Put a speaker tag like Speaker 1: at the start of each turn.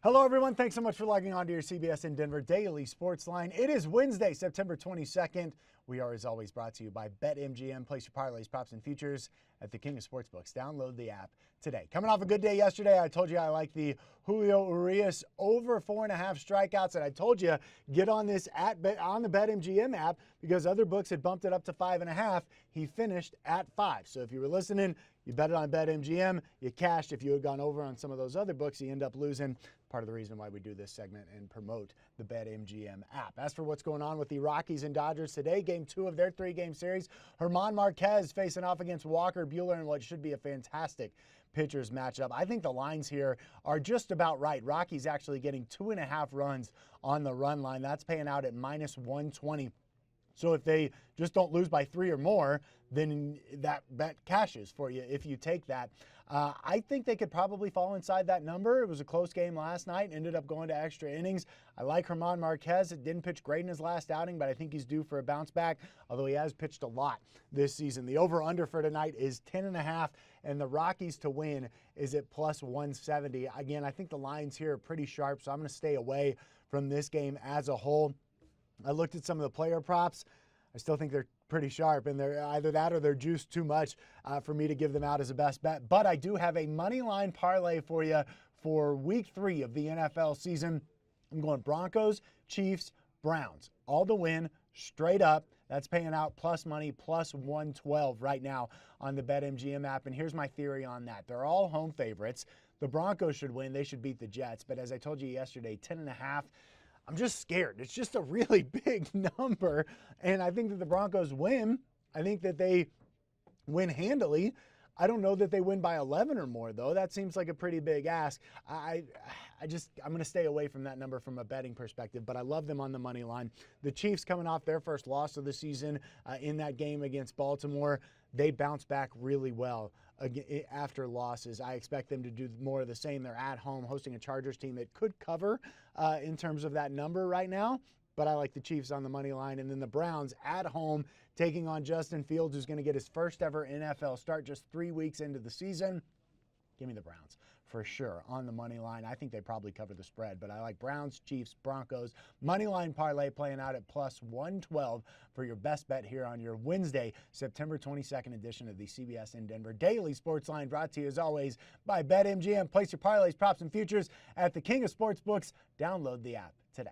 Speaker 1: Hello, everyone. Thanks so much for logging on to your CBSN Denver Daily Sports Line. It is Wednesday, September 22nd. We are, as always, brought to you by BetMGM. Place your parlays, props, and futures at the King of Sportsbooks. Download the app today. Coming off a good day yesterday, I told you I like the Julio Urias over 4.5 strikeouts, and I told you get on this on the BetMGM app because other books had bumped it up to 5.5. He finished at 5. So if you were listening, you bet it on BetMGM, you cashed. If you had gone over on some of those other books, you end up losing. Part of the reason why we do this segment and promote the BetMGM app. As for what's going on with the Rockies and Dodgers today, game 2 of their 3-game series, German Marquez facing off against Walker Buehler in what should be a fantastic pitchers matchup. I think the lines here are just about right. Rockies actually getting 2.5 runs on the run line. That's paying out at -120. So if they just don't lose by 3 or more, then that bet cashes for you if you take that. I think they could probably fall inside that number. It was a close game last night, ended up going to extra innings. I like German Marquez. It didn't pitch great in his last outing, but I think he's due for a bounce back, although he has pitched a lot this season. The over-under for tonight is 10.5, and the Rockies to win is at +170. Again, I think the lines here are pretty sharp, so I'm going to stay away from this game as a whole. I looked at some of the player props. I still think they're pretty sharp, and they're either that or they're juiced too much for me to give them out as a best bet. But I do have a money line parlay for you for week 3 of the NFL season. I'm going Broncos, Chiefs, Browns. All to win, straight up. That's paying out plus money, +112 right now on the BetMGM app. And here's my theory on that. They're all home favorites. The Broncos should win. They should beat the Jets. But as I told you yesterday, 10.5. I'm just scared. It's just a really big number, and I think that the Broncos win. I think that they win handily. I don't know that they win by 11 or more, though. That seems like a pretty big ask. I'm going to stay away from that number from a betting perspective, but I love them on the money line. The Chiefs coming off their first loss of the season in that game against Baltimore. They bounce back really well after losses. I expect them to do more of the same. They're at home hosting a Chargers team that could cover in terms of that number right now. But I like the Chiefs on the money line. And then the Browns at home taking on Justin Fields, who's going to get his first ever NFL start just 3 weeks into the season. Give me the Browns for sure on the money line. I think they probably cover the spread, but I like Browns, Chiefs, Broncos. Money line parlay playing out at +112 for your best bet here on your Wednesday, September 22nd edition of the CBSN Denver Daily Sports Line, brought to you as always by BetMGM. Place your parlays, props, and futures at the King of Sportsbooks. Download the app today.